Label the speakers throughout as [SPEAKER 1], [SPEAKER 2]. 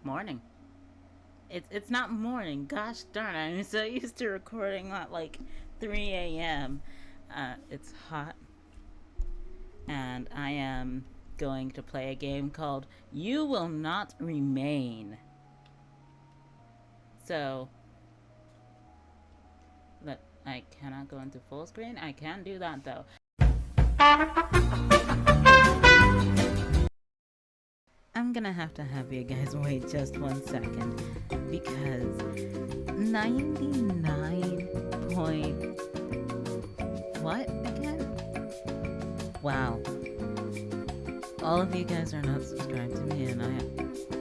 [SPEAKER 1] Morning. It's not morning. Gosh darn, I'm so used to recording at like 3 a.m. It's hot, and I am going to play a game called You Will Not Remain. So, I cannot go into full screen. I can do that though. I'm gonna have to have you guys wait just 1 second because 99 point what again? Wow. All of you guys are not subscribed to me, and I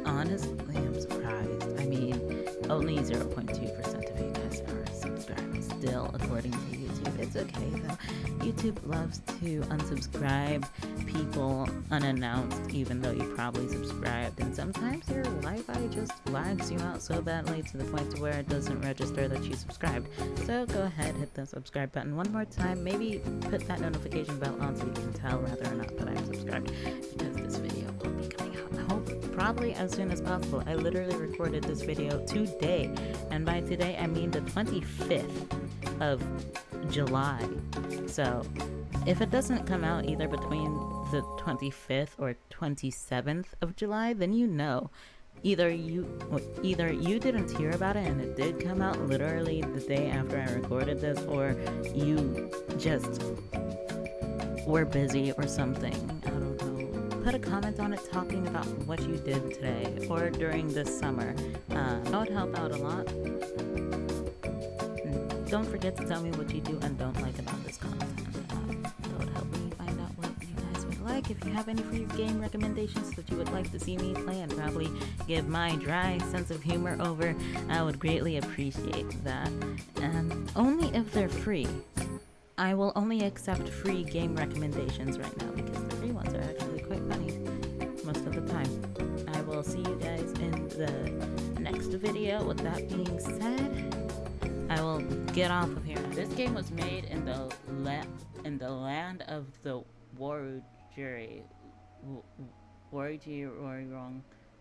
[SPEAKER 1] honestly am surprised. I mean, only 0.2% of you guys are subscribed still, according to YouTube. It's okay though. YouTube loves to unsubscribe people unannounced, even though you probably subscribed. And sometimes your Wi-Fi just lags you out so badly to the point to where it doesn't register that you subscribed. So go ahead, hit the subscribe button one more time. Maybe put that notification bell on so you can tell whether or not that I'm subscribed, because this video will be coming out, I hope, probably as soon as possible. I literally recorded this video today, and by today I mean the 25th of July. So if it doesn't come out either between the 25th or 27th of July, then you know either you didn't hear about it and it did come out literally the day after I recorded this, or you just were busy or something. I don't know. Put a comment on it talking about what you did today or during this summer. That would help out a lot. Don't forget to tell me what you do and don't like about this content. That would help me find out what you guys would like. If you have any free game recommendations that you would like to see me play and probably give my dry sense of humor over, I would greatly appreciate that. And only if they're free. I will only accept free game recommendations right now because the free ones are actually quite funny most of the time. I will see you guys in the next video. With that being said, I will get off of here. This game was made in the land of the Warujiri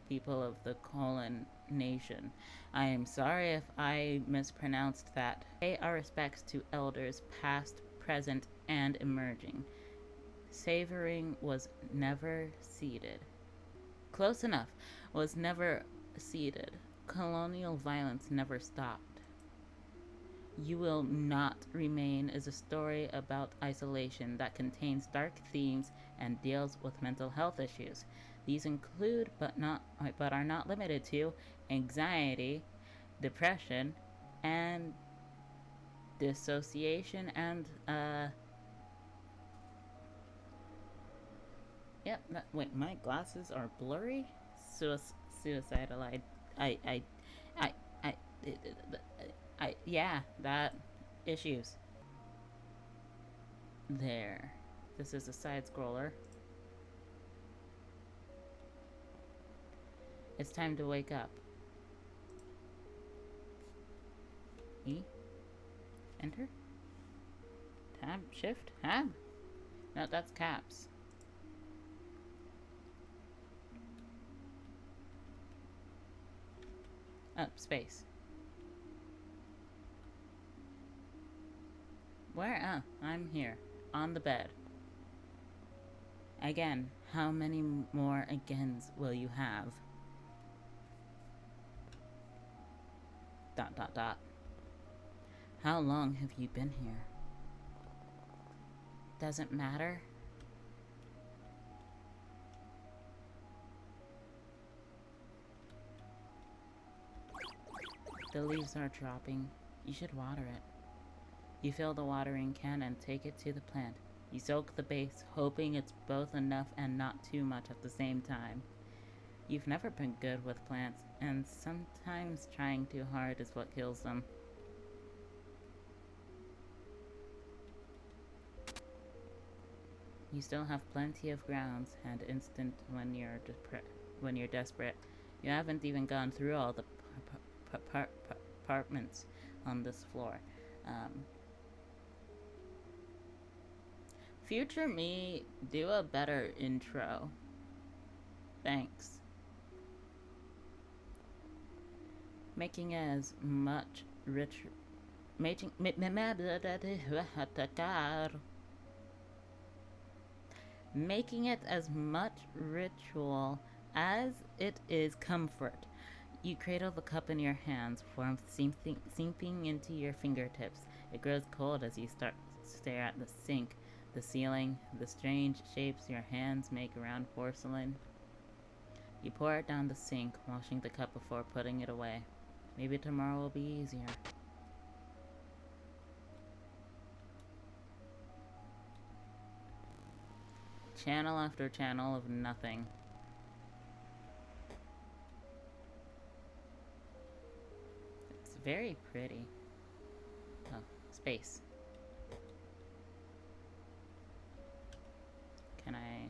[SPEAKER 1] people of the Kolan Nation. I am sorry if I mispronounced that. Pay our respects to elders past, present, and emerging. Savoring was never ceded. Close enough was never ceded. Colonial violence never stopped. You Will Not Remain is a story about isolation that contains dark themes and deals with mental health issues. These include, but are not limited to, anxiety, depression, and dissociation, and wait, my glasses are blurry. Suicidal. Yeah, that issues. There. This is a side scroller. It's time to wake up. E? Enter? Tab? Shift? Tab? No, that's caps. Oh, space. Where? Oh, I'm here. On the bed. Again, how many more agains will you have? Dot dot dot. How long have you been here? Doesn't matter. The leaves are dropping. You should water it. You fill the watering can and take it to the plant. You soak the base, hoping it's both enough and not too much at the same time. You've never been good with plants, and sometimes trying too hard is what kills them. You still have plenty of grounds and instant when you're desperate. You haven't even gone through all the apartments on this floor. Future me, do a better intro. Thanks. Making as much rich making making it as much ritual as it is comfort. You cradle the cup in your hands, warmth seeping into your fingertips. It grows cold as you stare at the sink, the ceiling, the strange shapes your hands make around porcelain. You pour it down the sink, washing the cup before putting it away. Maybe tomorrow will be easier. Channel after channel of nothing. It's very pretty. Oh, space. Can I...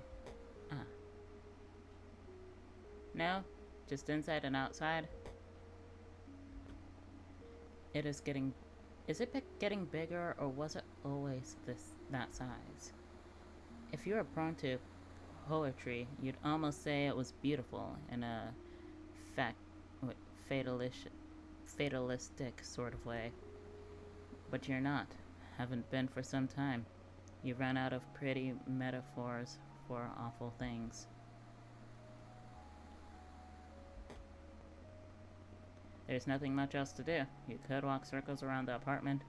[SPEAKER 1] Ah. No, just inside and outside. It is getting... Is it getting bigger, or was it always that size? If you were prone to poetry, you'd almost say it was beautiful in a fatalistic sort of way. But you're not. Haven't been for some time. You've run out of pretty metaphors for awful things. There's nothing much else to do. You could walk circles around the apartment,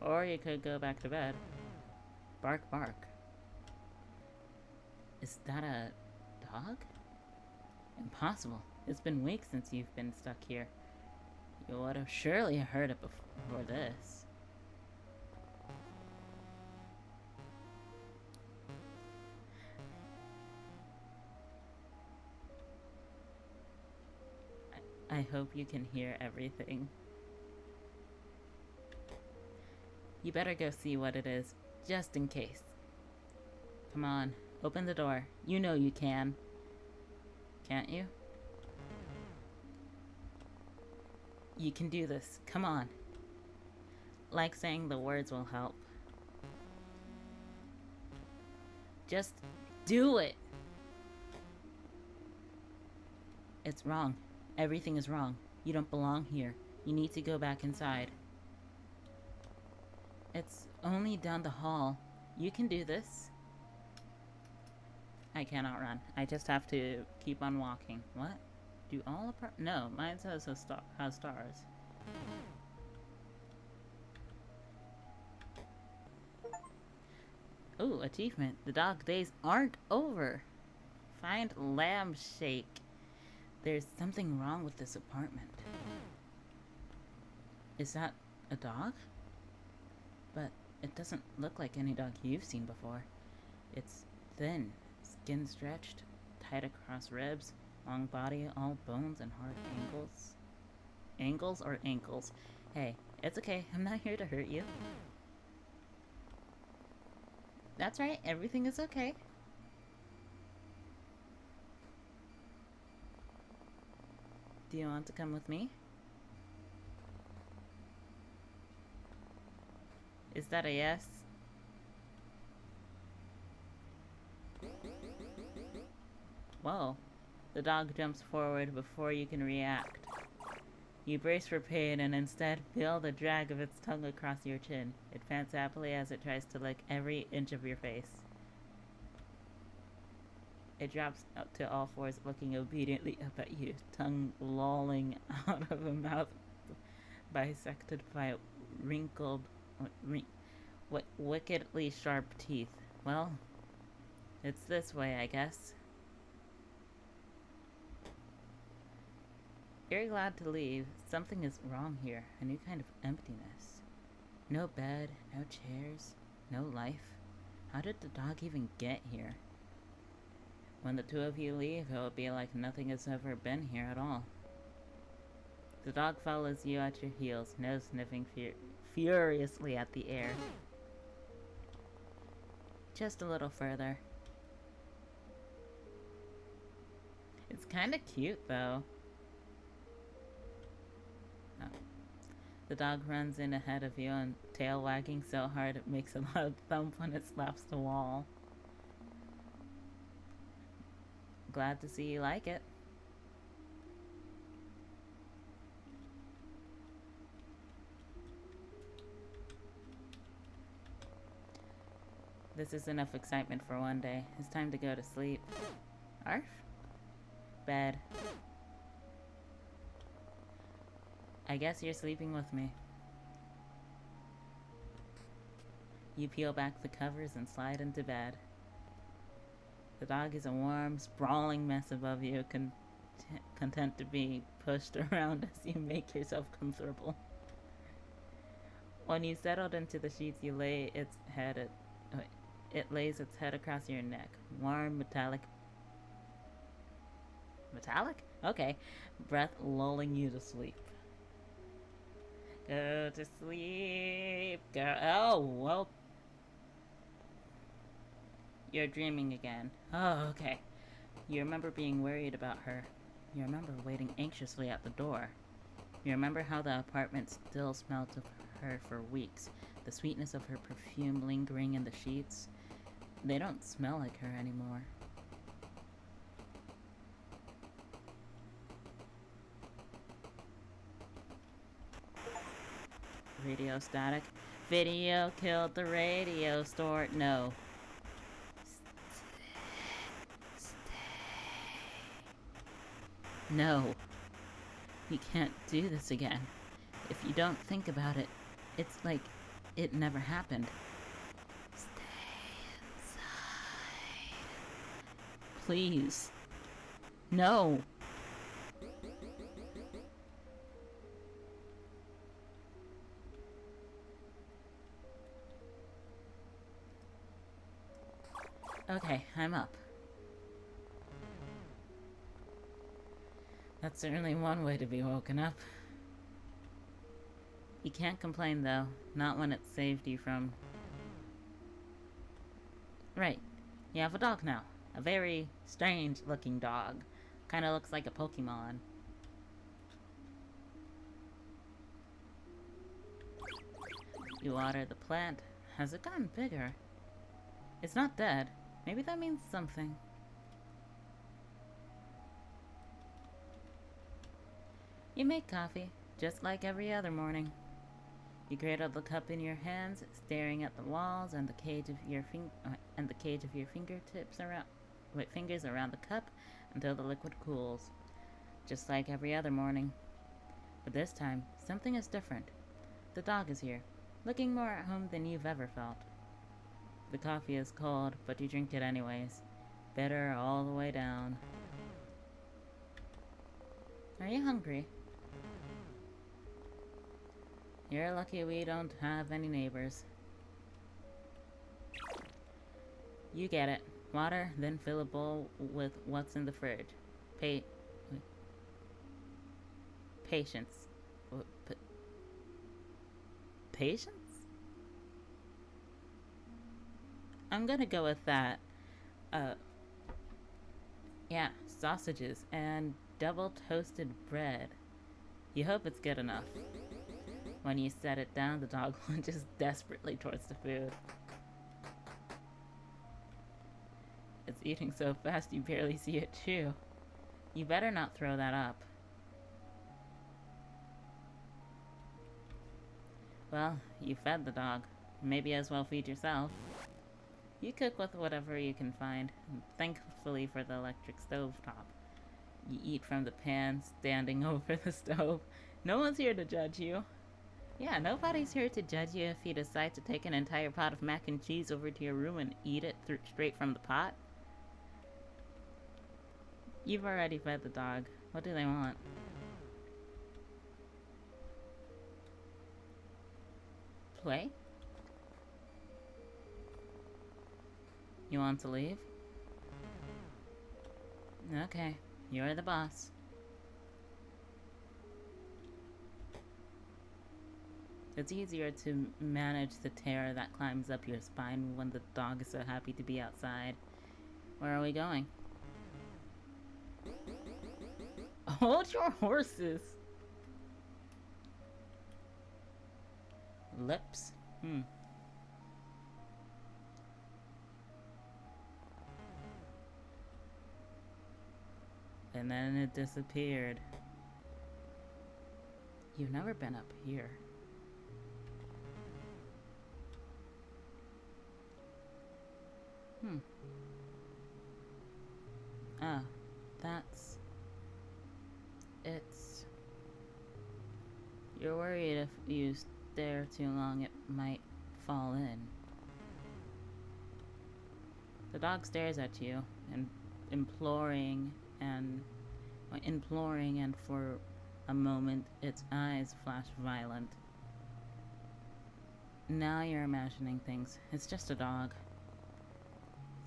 [SPEAKER 1] or you could go back to bed. Bark, bark. Is that a dog? Impossible. It's been weeks since you've been stuck here. You would have surely heard it before this. I hope you can hear everything. You better go see what it is, just in case. Come on, open the door. You know you can. Can't you? You can do this. Come on. Like saying the words will help. Just do it. It's wrong. Everything is wrong. You don't belong here. You need to go back inside. It's only down the hall. You can do this. I cannot run. I just have to keep on walking. What? Do all No, mine says has stars. Ooh, achievement. The dog days aren't over. Find lamb shake. There's something wrong with this apartment. Is that a dog? But it doesn't look like any dog you've seen before. It's thin, skin stretched, tight across ribs, long body, all bones and hard angles. Angles or ankles? Hey, it's okay. I'm not here to hurt you. That's right. Everything is okay. Do you want to come with me? Is that a yes? Whoa. The dog jumps forward before you can react. You brace for pain and instead feel the drag of its tongue across your chin. It pants happily as it tries to lick every inch of your face. It drops out to all fours, looking obediently up at you, tongue lolling out of a mouth bisected by wickedly sharp teeth. Well, it's this way, I guess. You're glad to leave. Something is wrong here. A new kind of emptiness. No bed, no chairs, no life. How did the dog even get here? When the two of you leave, it will be like nothing has ever been here at all. The dog follows you at your heels, nose sniffing furiously at the air. Just a little further. It's kinda cute, though. Oh. The dog runs in ahead of you and tail wagging so hard it makes a loud thump when it slaps the wall. Glad to see you like it. This is enough excitement for one day. It's time to go to sleep. Arf? Bed. I guess you're sleeping with me. You peel back the covers and slide into bed. The dog is a warm, sprawling mess above you, content to be pushed around as you make yourself comfortable. When you settled into the sheets, you lay its head it lays its head across your neck. Warm, metallic... Metallic? Okay. Breath lulling you to sleep. Go to sleep, girl. Oh, well. You're dreaming again. Oh, okay. You remember being worried about her. You remember waiting anxiously at the door. You remember how the apartment still smelled of her for weeks. The sweetness of her perfume lingering in the sheets. They don't smell like her anymore. Radio static. Video killed the radio store. No. No. You can't do this again. If you don't think about it, it's like it never happened. Stay inside. Please. No. Okay, I'm up. That's certainly one way to be woken up. You can't complain, though. Not when it saved you from... Right. You have a dog now. A very strange-looking dog. Kinda looks like a Pokémon. You water the plant. Has it gotten bigger? It's not dead. Maybe that means something. You make coffee, just like every other morning. You cradle the cup in your hands, staring at the walls and the cage of your fingertips around fingers around the cup until the liquid cools. Just like every other morning. But this time, something is different. The dog is here, looking more at home than you've ever felt. The coffee is cold, but you drink it anyways. Bitter all the way down. Are you hungry? You're lucky we don't have any neighbors. You get it. Water, then fill a bowl with what's in the fridge. Patience. Patience? I'm gonna go with that. Yeah, sausages and double toasted bread. You hope it's good enough. When you set it down, the dog lunges desperately towards the food. It's eating so fast you barely see it chew. You better not throw that up. Well, you fed the dog. Maybe as well feed yourself. You cook with whatever you can find, thankfully for the electric stovetop. You eat from the pan, standing over the stove. No one's here to judge you. Yeah, nobody's here to judge you if you decide to take an entire pot of mac and cheese over to your room and eat it straight from the pot. You've already fed the dog. What do they want? Play? You want to leave? Okay, you're the boss. It's easier to manage the terror that climbs up your spine when the dog is so happy to be outside. Where are we going? Hold your horses! Lips? And then it disappeared. You've never been up here. Hmm. Ah, that's... It's... You're worried if you stare too long it might fall in. The dog stares at you, and imploring and for a moment its eyes flash violent. Now you're imagining things. It's just a dog.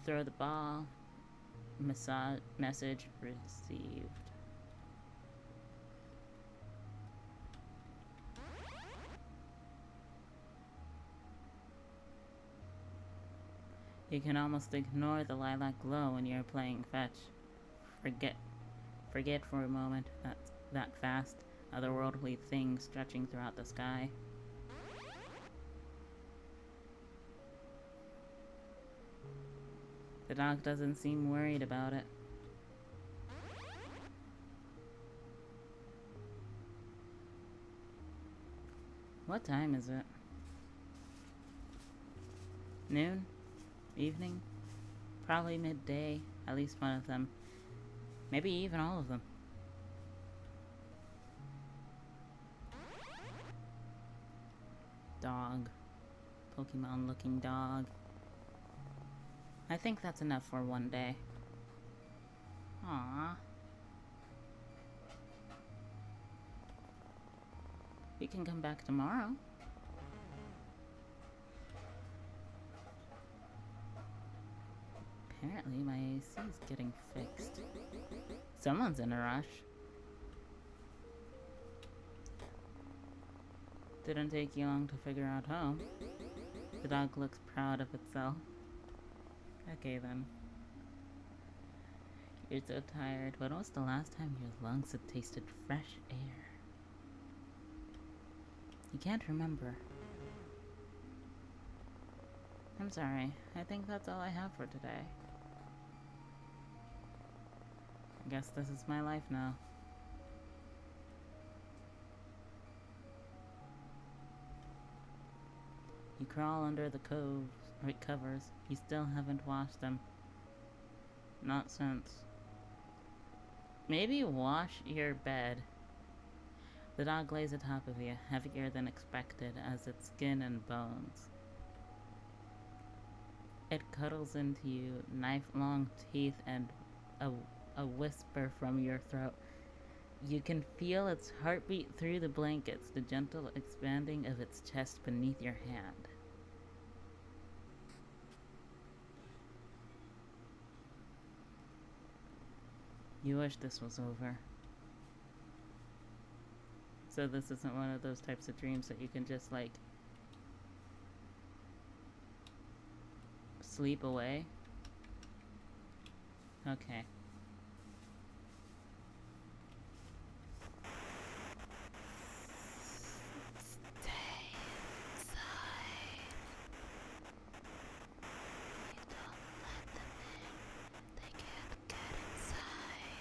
[SPEAKER 1] Throw the ball. Message received. You can almost ignore the lilac glow when you're playing fetch. Forget for a moment that vast, otherworldly thing stretching throughout the sky. The dog doesn't seem worried about it. What time is it? Noon? Evening? Probably midday, at least one of them. Maybe even all of them. Dog. Pokemon looking dog. I think that's enough for one day. Aww. You can come back tomorrow. Apparently my AC is getting fixed. Someone's in a rush. Didn't take you long to figure out home. The dog looks proud of itself. Okay then. You're so tired. When was the last time your lungs had tasted fresh air? You can't remember. I'm sorry. I think that's all I have for today. I guess this is my life now. You crawl under the covers. You still haven't washed them. Not since. Maybe wash your bed. The dog lays atop of you, heavier than expected as its skin and bones. It cuddles into you, knife-long teeth and a whisper from your throat. You can feel its heartbeat through the blankets, the gentle expanding of its chest beneath your hand. You wish this was over. So this isn't one of those types of dreams that you can just, like, sleep away? Okay. Stay inside. You don't let them in. They can't get inside.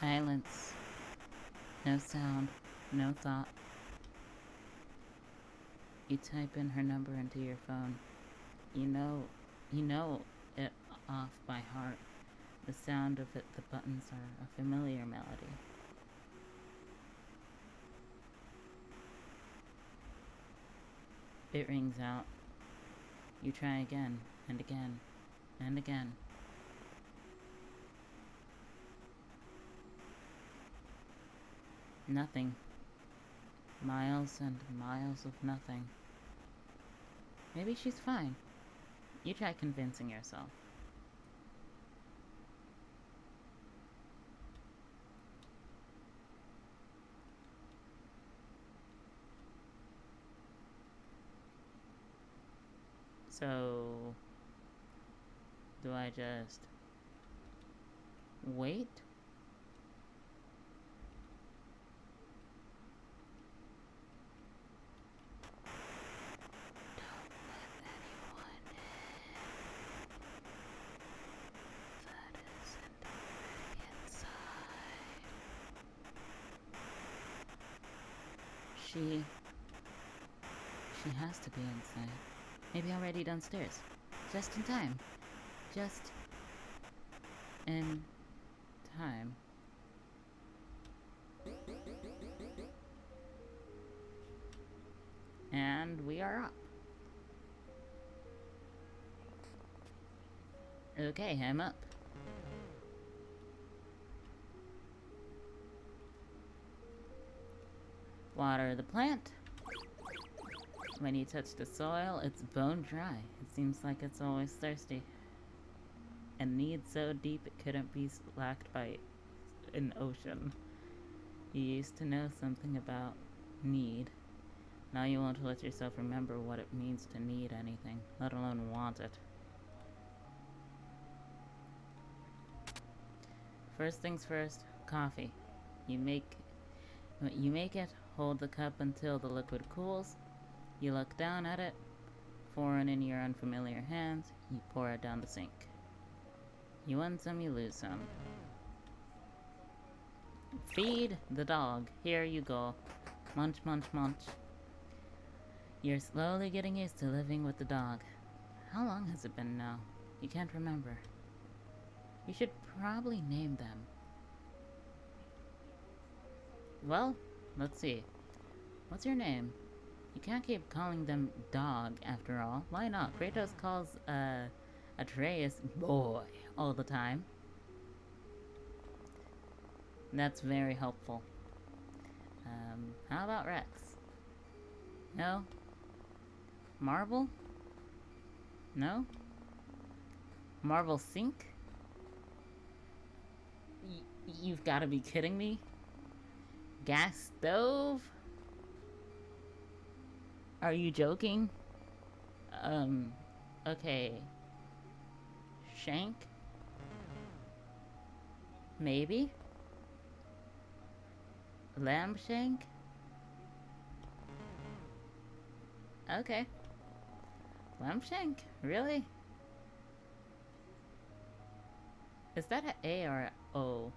[SPEAKER 1] Silence. No sound. No thought. You type in her number into your phone. You know it off by heart. The sound of it, the buttons are a familiar melody. It rings out. You try again, and again, and again. Nothing. Miles and miles of nothing. Maybe she's fine. You try convincing yourself. So, do I just wait? She has to be inside. Maybe already downstairs. Just in time. Just in time. And we are up. Okay, I'm up. Water the plant. When you touch the soil, it's bone dry. It seems like it's always thirsty. A need so deep it couldn't be lacked by an ocean. You used to know something about need. Now you won't let yourself remember what it means to need anything, let alone want it. First things first, coffee. You make it, hold the cup until the liquid cools. You look down at it, foreign in your unfamiliar hands, you pour it down the sink. You win some, you lose some. Feed the dog. Here you go. Munch, munch, munch. You're slowly getting used to living with the dog. How long has it been now? You can't remember. You should probably name them. Well, let's see. What's your name? You can't keep calling them dog, after all. Why not? Kratos calls, Atreus boy all the time. That's very helpful. How about Rex? No? Marble? No? Marble sink? You've gotta be kidding me? Gas stove? Are you joking? Okay. Shank? Maybe? Lamb shank? Okay. Lamb shank? Really? Is that an A or an O?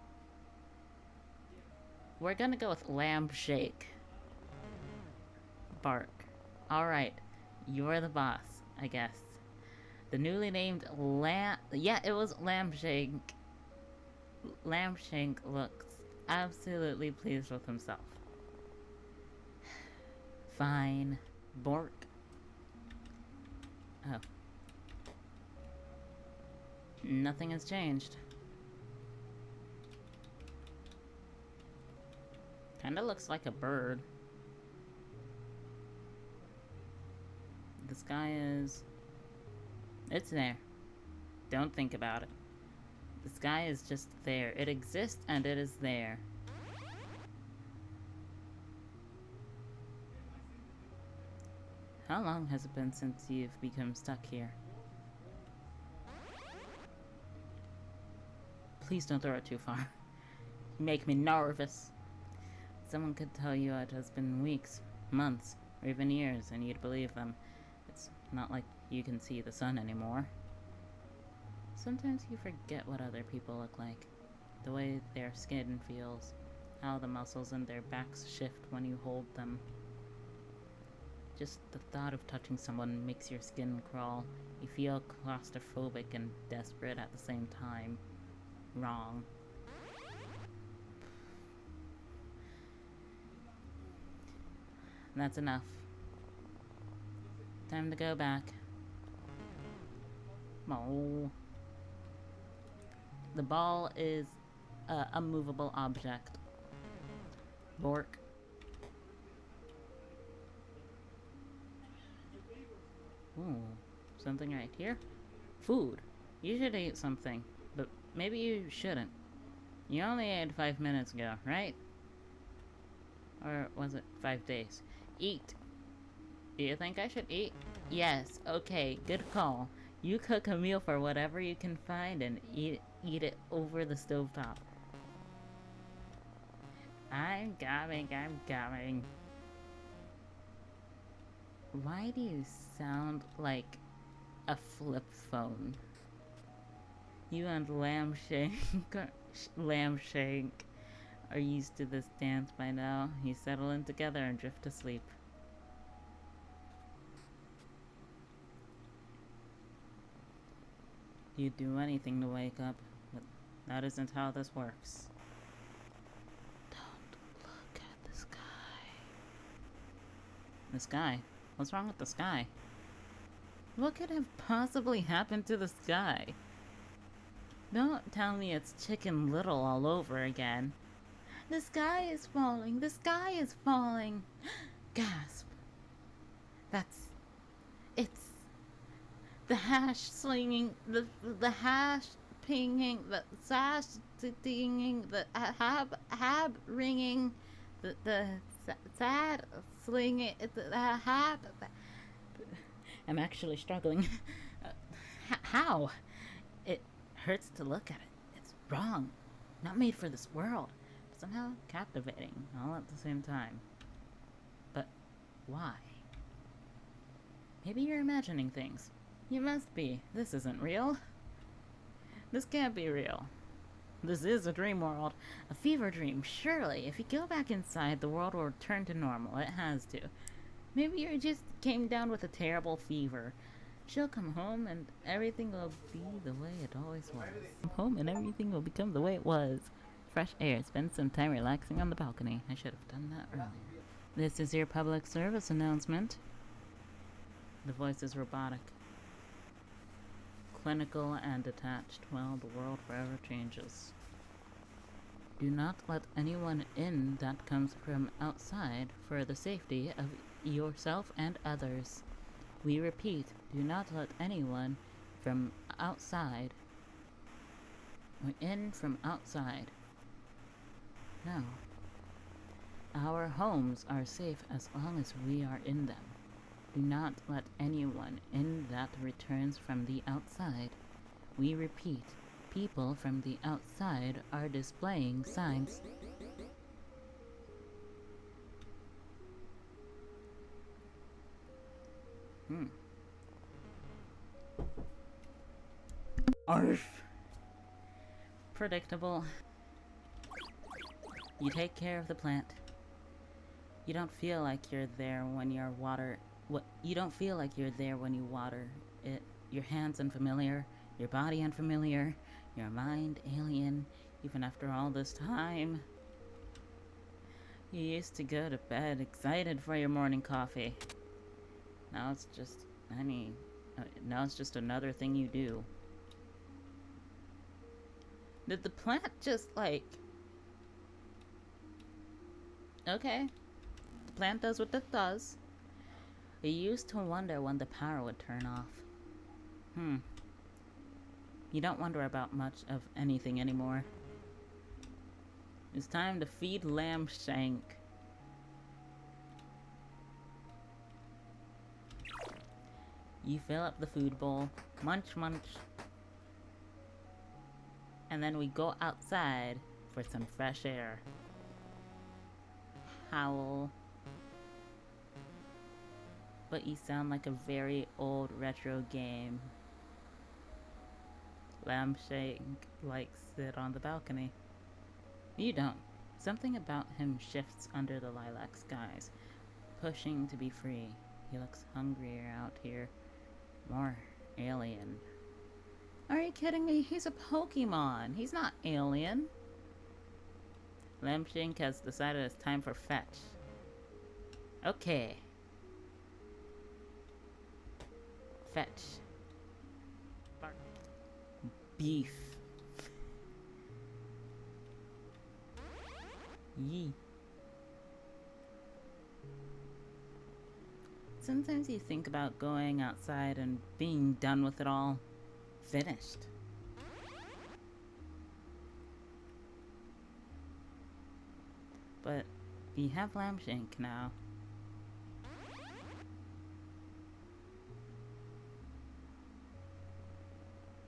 [SPEAKER 1] We're gonna go with lamb shake. Bark. Alright. You're the boss, I guess. The newly named lamb... Yeah, it was lamb shank. Lamb shank looks absolutely pleased with himself. Fine. Bork. Oh. Nothing has changed. Kinda looks like a bird. The sky is... It's there. Don't think about it. The sky is just there. It exists and it is there. How long has it been since you've become stuck here? Please don't throw it too far. You make me nervous. Someone could tell you it has been weeks, months, or even years, and you'd believe them. It's not like you can see the sun anymore. Sometimes you forget what other people look like. The way their skin feels. How the muscles in their backs shift when you hold them. Just the thought of touching someone makes your skin crawl. You feel claustrophobic and desperate at the same time. Wrong. That's enough. Time to go back. Oh. The ball is a movable object. Bork. Ooh, something right here? Food. You should eat something, but maybe you shouldn't. You only ate 5 minutes ago, right? Or was it 5 days? Eat. Do you think I should eat? Yes, okay, good call. You cook a meal for whatever you can find and eat it over the stovetop. I'm coming. Why do you sound like a flip phone? You and Lamb Shank are used to this dance by now. You settle in together and drift to sleep. You'd do anything to wake up, but that isn't how this works. Don't look at the sky. The sky? What's wrong with the sky? What could have possibly happened to the sky? Don't tell me it's Chicken Little all over again. The sky is falling. The sky is falling. Gasp. It's the hash slinging, the hash pinging, the sash dinging, the hab ringing, the sad slinging, the hab. I'm actually struggling. How? It hurts to look at it. It's wrong. Not made for this world. But somehow captivating all at the same time. But why? Maybe you're imagining things. You must be. This isn't real. This can't be real. This is a dream world. A fever dream, surely. If you go back inside, the world will return to normal. It has to. Maybe you just came down with a terrible fever. She'll come home and everything will be the way it always was. Come home and everything will become the way it was. Fresh air. Spend some time relaxing on the balcony. I should have done that earlier. This is your public service announcement. The voice is robotic. Clinical and detached. Well, the world forever changes. Do not let anyone in that comes from outside for the safety of yourself and others. We repeat, do not let anyone from outside or in from outside. No. Our homes are safe as long as we are in them. Do not let anyone in that returns from the outside. We repeat, people from the outside are displaying signs. Arf! Predictable. You take care of the plant. You don't feel like you're there when you water. You don't feel like you're there when you water it. Your hands unfamiliar, your body unfamiliar, your mind alien, even after all this time. You used to go to bed excited for your morning coffee. Now it's just another thing you do. Did the plant just okay. The plant does what it does. You used to wonder when the power would turn off. You don't wonder about much of anything anymore. It's time to feed Lamb Shank. You fill up the food bowl, munch munch, and then we go outside for some fresh air. Howl. But you sound like a very old retro game. Lampshade likes it on the balcony. You don't. Something about him shifts under the lilac skies, pushing to be free. He looks hungrier out here. More alien. Are you kidding me? He's a Pokémon. He's not alien. Lampshink has decided it's time for fetch. Okay. Fetch. Bark. Beef. Yee. Sometimes you think about going outside and being done with it all. Finished. But we have Lampshink now.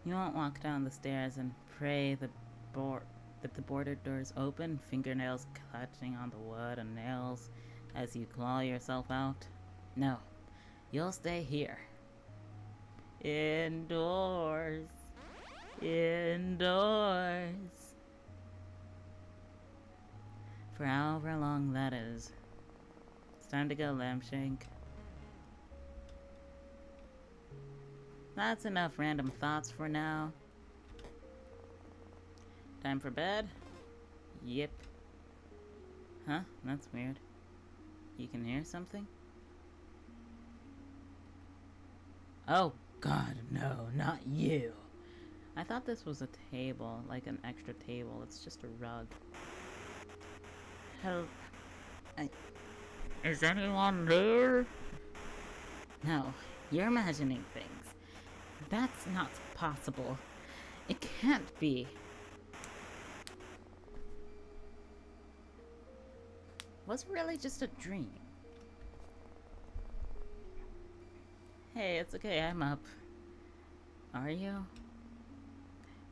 [SPEAKER 1] You won't walk down the stairs and pray that the boarded doors open, fingernails clutching on the wood and nails as you claw yourself out. No, you'll stay here. Indoors. Indoors. For however long that is. It's time to go, Lampshink. That's enough random thoughts for now. Time for bed? Yep. Huh? That's weird. You can hear something? Oh god, no, not you. I thought this was a table, like an extra table. It's just a rug. Help. Is anyone there? No, you're imagining things. That's not possible. It can't be. Was it really just a dream? Hey, it's okay, I'm up. Are you?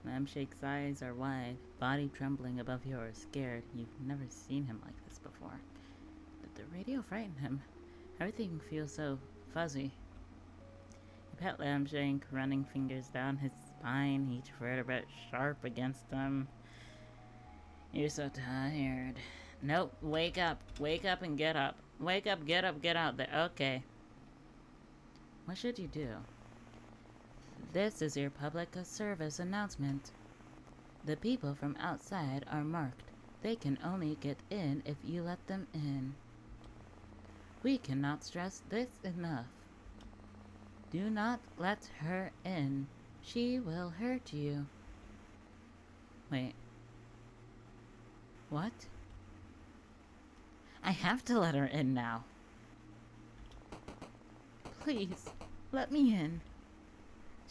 [SPEAKER 1] Lampshake's eyes are wide, body trembling above yours, scared. You've never seen him like this before. Did the radio frighten him? Everything feels so fuzzy. You pet Lampshake, running fingers down his spine, each vertebrae sharp against him. You're so tired. Nope, wake up and get up. Wake up, get out there. Okay. What should you do? This is your public service announcement. The people from outside are marked. They can only get in if you let them in. We cannot stress this enough. Do not let her in. She will hurt you. Wait. What? I have to let her in now. Please, let me in.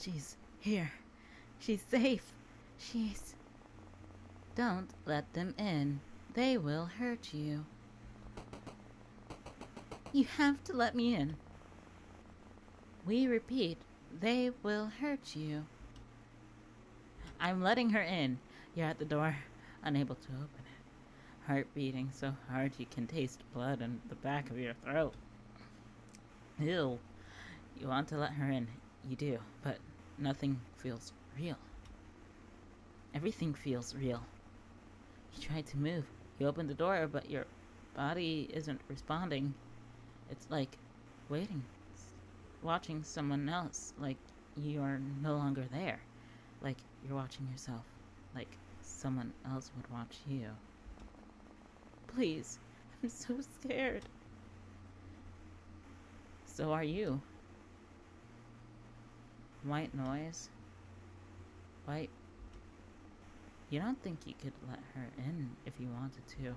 [SPEAKER 1] She's here. She's safe. She's... Don't let them in. They will hurt you. You have to let me in. We repeat, they will hurt you. I'm letting her in. You're at the door, unable to open it. Heart beating so hard you can taste blood in the back of your throat. Ew. You want to let her in. You do, but nothing feels real. Everything feels real. You try to move. You open the door, but your body isn't responding. It's like waiting. Watching someone else, like you're no longer there. Like you're watching yourself. Like someone else would watch you. Please, I'm so scared. So are you. White noise. White. You don't think you could let her in if you wanted to.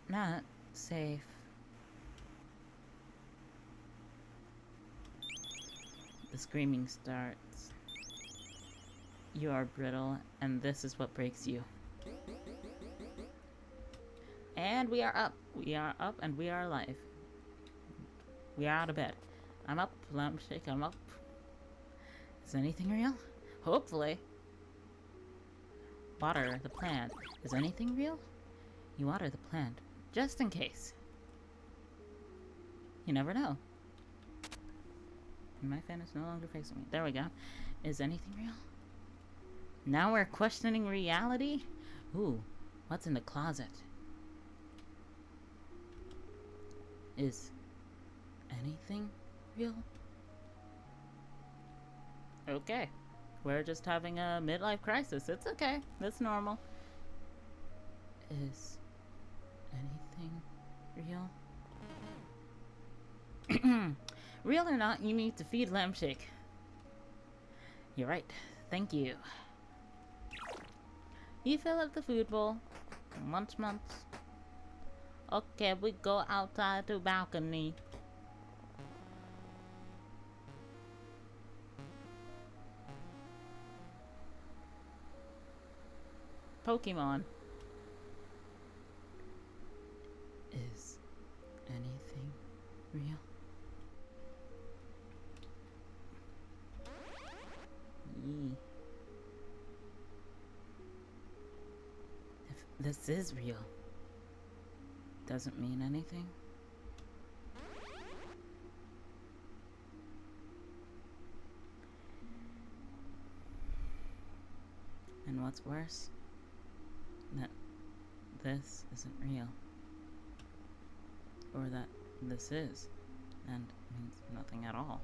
[SPEAKER 1] Not safe. The screaming starts. You are brittle, and this is what breaks you. And we are up. We are up, and we are alive. We are out of bed. I'm up, Lampshake, I'm up. Is anything real? Hopefully. Water the plant. Is anything real? You water the plant, just in case. You never know. My fan is no longer facing me. There we go. Is anything real? Now we're questioning reality? Ooh, what's in the closet? Is anything real? Okay. We're just having a midlife crisis. It's okay. That's normal. Is anything real? Real or not, you need to feed Lampshake. You're right. Thank you. You fill up the food bowl. Munch. Okay, we go outside to balcony. Pokémon. Is anything real? Yee. If this is real, doesn't mean anything. And what's worse, that this isn't real. Or that this is, and means nothing at all.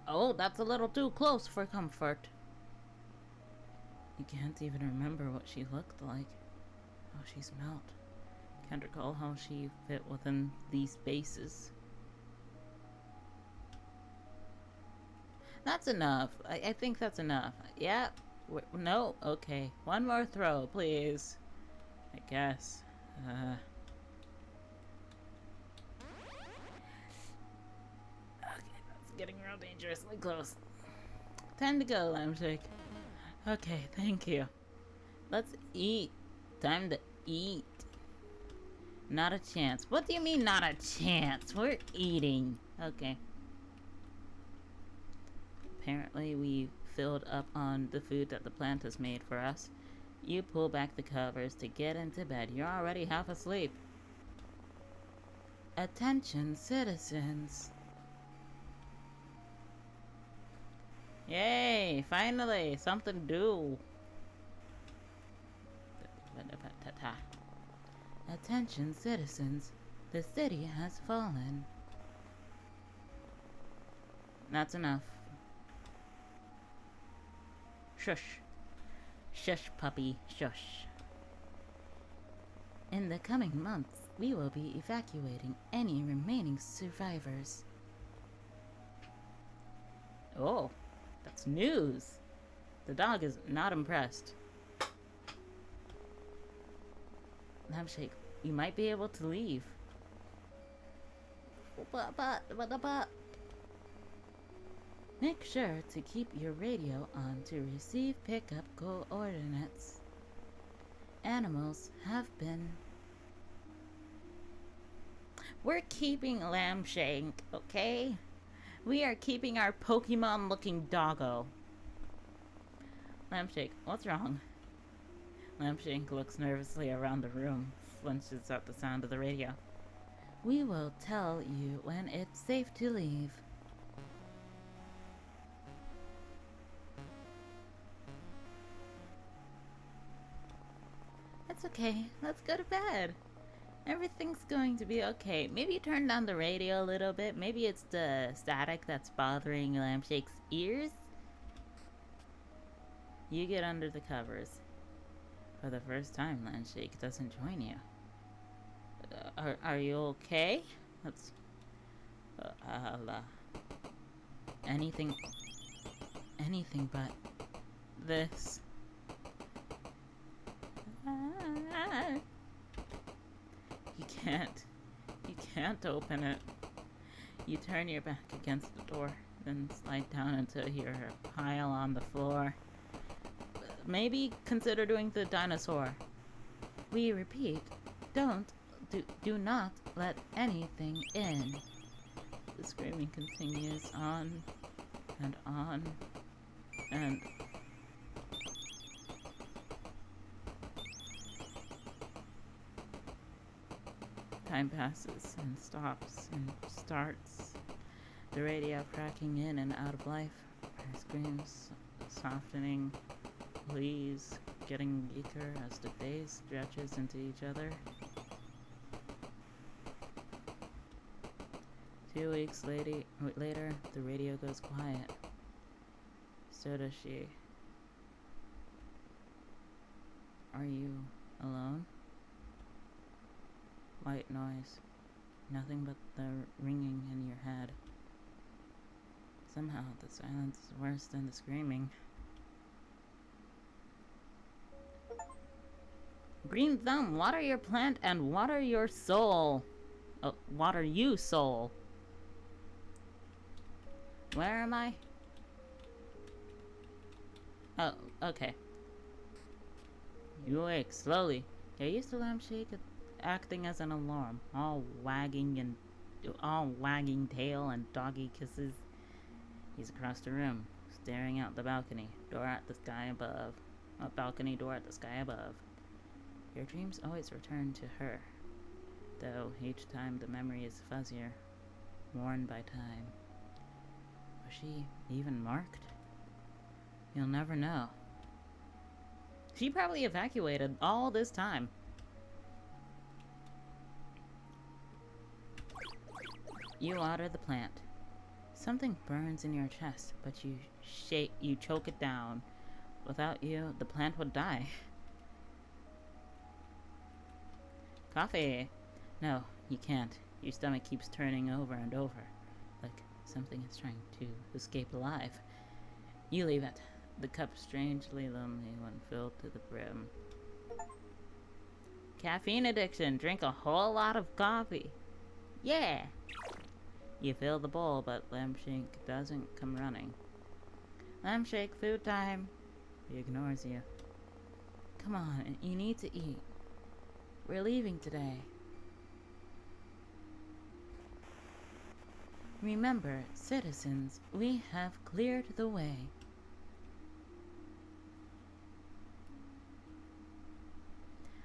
[SPEAKER 1] Oh, that's a little too close for comfort. You can't even remember what she looked like. How she smelled. Can't recall how she fit within these spaces. That's enough. I think that's enough. Yeah. No? Okay. One more throw, please. I guess. Okay, that's getting real dangerously close. Time to go, Lamshake. Okay, thank you. Let's eat. Time to eat. Not a chance. What do you mean, not a chance? We're eating. Okay. Apparently, we filled up on the food that the plant has made for us. You pull back the covers to get into bed. You're already half asleep. Attention, citizens. Yay! Finally! Something to do. Attention, citizens. The city has fallen. That's enough. Shush. Shush, puppy. Shush. In the coming months, we will be evacuating any remaining survivors. Oh, that's news. The dog is not impressed. Lampshake, you might be able to leave. But. Make sure to keep your radio on to receive pickup coordinates. Animals have been... We're keeping Lamshake, okay? We are keeping our Pokemon-looking doggo. Lampshake, what's wrong? Lampshake looks nervously around the room, flinches at the sound of the radio. We will tell you when it's safe to leave. It's okay. Let's go to bed. Everything's going to be okay. Maybe turn down the radio a little bit. Maybe it's the static that's bothering Lampshake's ears. You get under the covers. For the first time, Lampshake doesn't join you. Are you okay? Let's... anything but this. You can't open it. You turn your back against the door, then slide down until you're a pile on the floor. Maybe consider doing the dinosaur. We repeat, do not let anything in. The screaming continues on and on and... Time passes and stops and starts. The radio cracking in and out of life. Her screams softening, pleas getting weaker as the days stretches into each other. 2 weeks later, the radio goes quiet. So does she. Are you alone? White noise. Nothing but the ringing in your head. Somehow the silence is worse than the screaming. Green thumb, water your plant and water your soul. Oh, water you, soul. Where am I? Oh, okay. You awake slowly. You're used to Lampshake acting as an alarm, all wagging tail and doggy kisses. He's across the room, staring out the balcony, door at the sky above. A balcony door at the sky above. Your dreams always return to her, though each time the memory is fuzzier, worn by time. Was she even marked? You'll never know. She probably evacuated all this time. You water the plant. Something burns in your chest, but you choke it down. Without you, the plant would die. Coffee! No, you can't. Your stomach keeps turning over and over, like something is trying to escape alive. You leave it. The cup strangely lonely when filled to the brim. Caffeine addiction. Drink a whole lot of coffee. Yeah! You fill the bowl, but Lampshake doesn't come running. Lampshake, food time. He ignores you. Come on, you need to eat. We're leaving today. Remember, citizens, we have cleared the way.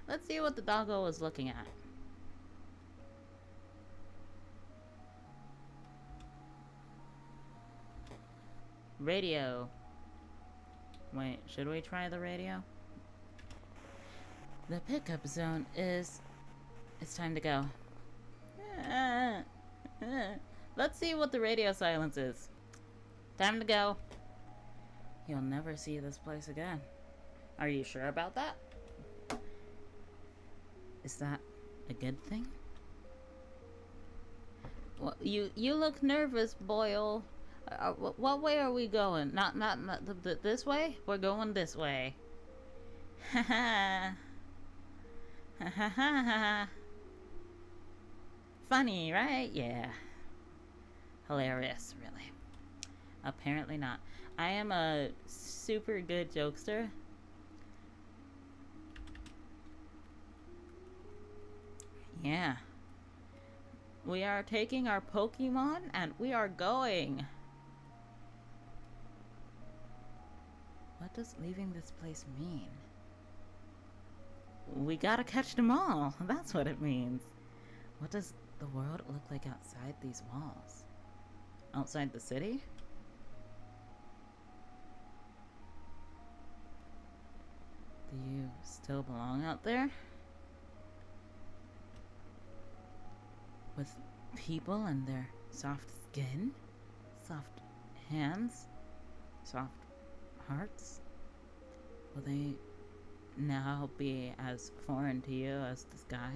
[SPEAKER 1] Let's see what the doggo was looking at. Radio. Wait, should we try the radio? The pickup zone is... It's time to go. Let's see what the radio silence is. Time to go. You'll never see this place again. Are you sure about that? Is that a good thing? Well, you look nervous, Boyle. What way are we going? Not this way? We're going this way. Ha ha. Ha ha ha ha. Funny, right? Yeah. Hilarious, really. Apparently not. I am a super good jokester. Yeah. We are taking our Pokemon and we are going. What does leaving this place mean? We gotta catch them all. That's what it means. What does the world look like outside these walls? Outside the city? Do you still belong out there? With people and their soft skin? Soft hands? Soft hearts? Will they now be as foreign to you as the sky?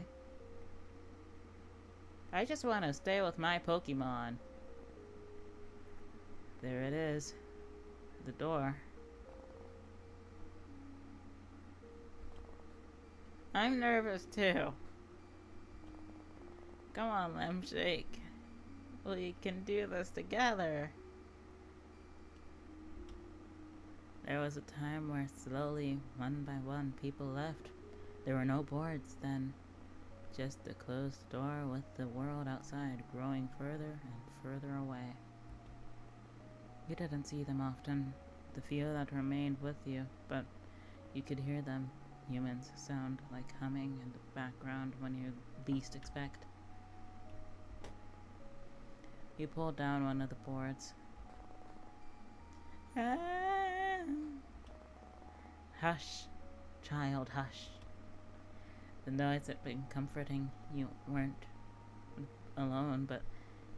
[SPEAKER 1] I just want to stay with my Pokemon. There it is. The door. I'm nervous too. Come on, Lampshake. We can do this together. There was a time where slowly, one by one, people left. There were no boards then. Just a closed door with the world outside growing further and further away. You didn't see them often, the few that remained with you, but you could hear them. Humans sound like humming in the background when you least expect. You pulled down one of the boards. Hush, child, hush. The noise had been comforting. You weren't alone, but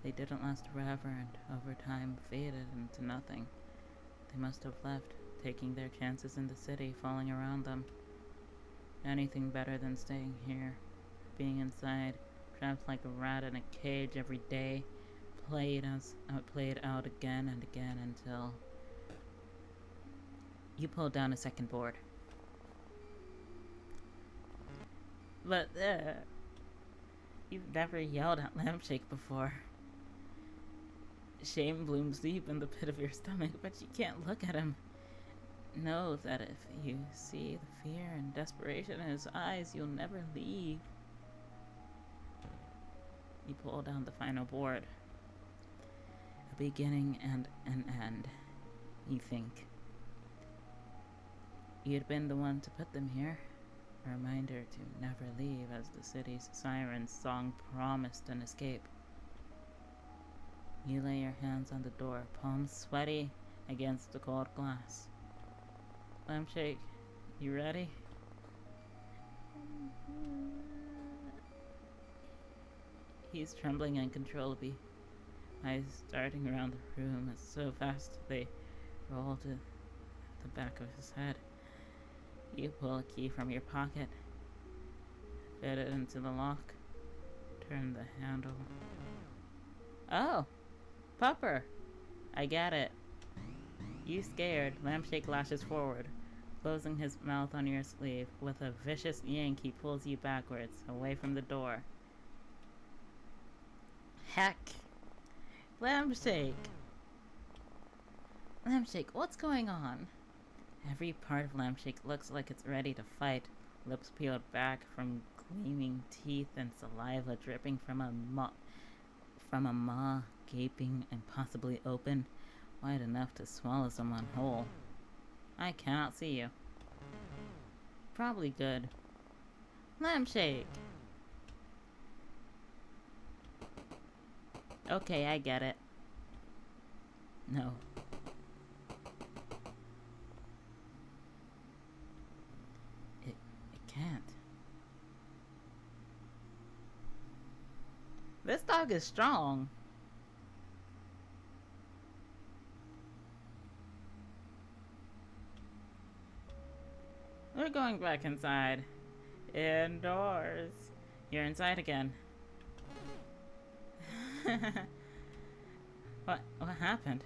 [SPEAKER 1] they didn't last forever and over time faded into nothing. They must have left, taking their chances in the city falling around them. Anything better than staying here, being inside, trapped like a rat in a cage every day, played out again and again until you pulled down a second board. But, you've never yelled at Lampshake before. Shame blooms deep in the pit of your stomach, but you can't look at him. Know that if you see the fear and desperation in his eyes, you'll never leave. You pull down the final board. A beginning and an end, you think. You'd been the one to put them here. A reminder to never leave as the city's siren's song promised an escape. You lay your hands on the door, palms sweaty against the cold glass. Lampshake, you ready? He's trembling uncontrollably. eyes darting around the room so fast they roll to the back of his head. You pull a key from your pocket, fit it into the lock, turn the handle. Oh, Pupper! I get it. You scared, Lampshake lashes forward, closing his mouth on your sleeve. With a vicious yank, he pulls you backwards, away from the door. Heck! Lampshake! Lampshake, what's going on? Every part of Lampshake looks like it's ready to fight, lips peeled back from gleaming teeth and saliva dripping from a maw gaping and possibly open, wide enough to swallow someone whole. I cannot see you. Probably good. Lampshake! Okay, I get it. No. It can't. This dog is strong. We're going back inside. Indoors. You're inside again. What happened?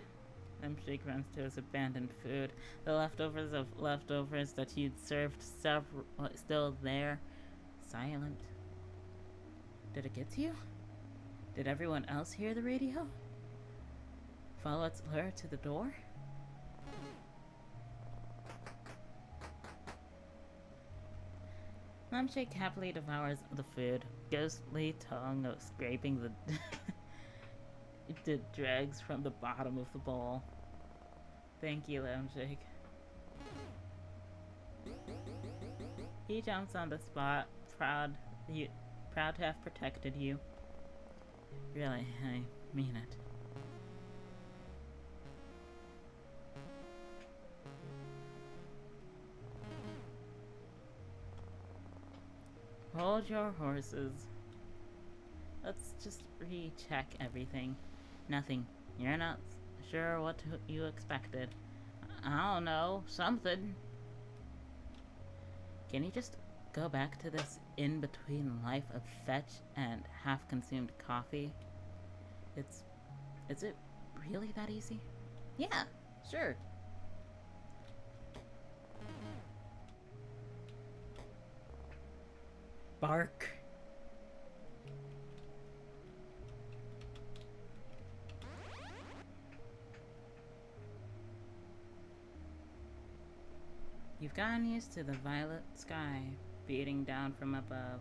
[SPEAKER 1] Lampshake runs to his abandoned food. The leftovers of leftovers that you'd served still there. Silent. Did it get to you? Did everyone else hear the radio? Follow its lure to the door? Lampshake happily devours the food, ghostly tongue scraping the dregs from the bottom of the bowl. Thank you, Lampshake. He jumps on the spot, proud to have protected you. Really, I mean it. Hold your horses. Let's just recheck everything. Nothing. You're not sure what you expected. I don't know. Something. Can you just go back to this in-between life of fetch and half-consumed coffee? Is it really that easy? Yeah, sure. Bark. You've gotten used to the violet sky beating down from above.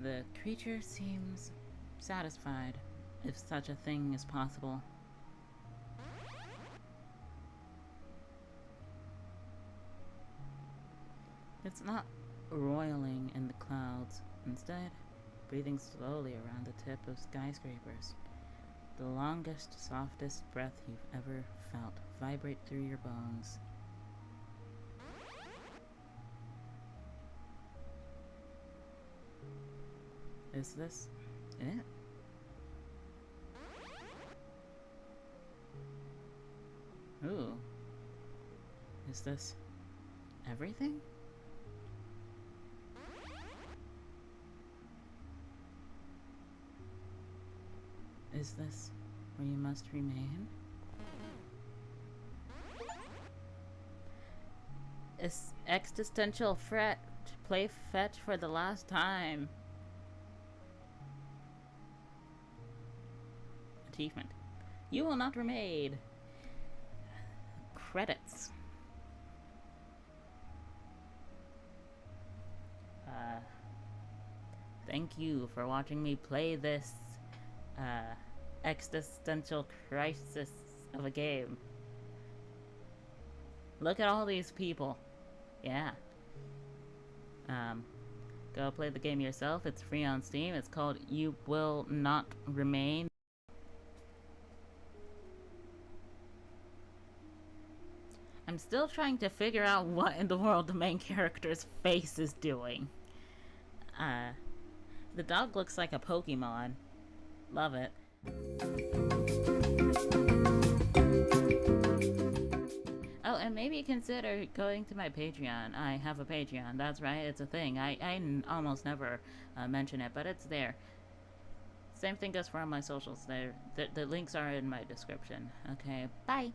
[SPEAKER 1] The creature seems satisfied, if such a thing is possible. It's not roiling in the clouds, instead breathing slowly around the tip of skyscrapers. The longest, softest breath you've ever felt vibrate through your bones. Is this it? Ooh. Is this everything? Is this where you must remain? Existential fret. Play fetch for the last time. Achievement. You will not remain. Credits. Thank you for watching me play this existential crisis of a game. Look at all these people. Yeah. Go play the game yourself. It's free on Steam. It's called You Will Not Remain. I'm still trying to figure out what in the world the main character's face is doing. The dog looks like a Pokemon. Love it. Oh, and maybe consider going to my Patreon. I have a Patreon. That's right, it's a thing. I almost never mention it, but it's there. Same thing goes for all my socials. The links are in my description. Okay, bye.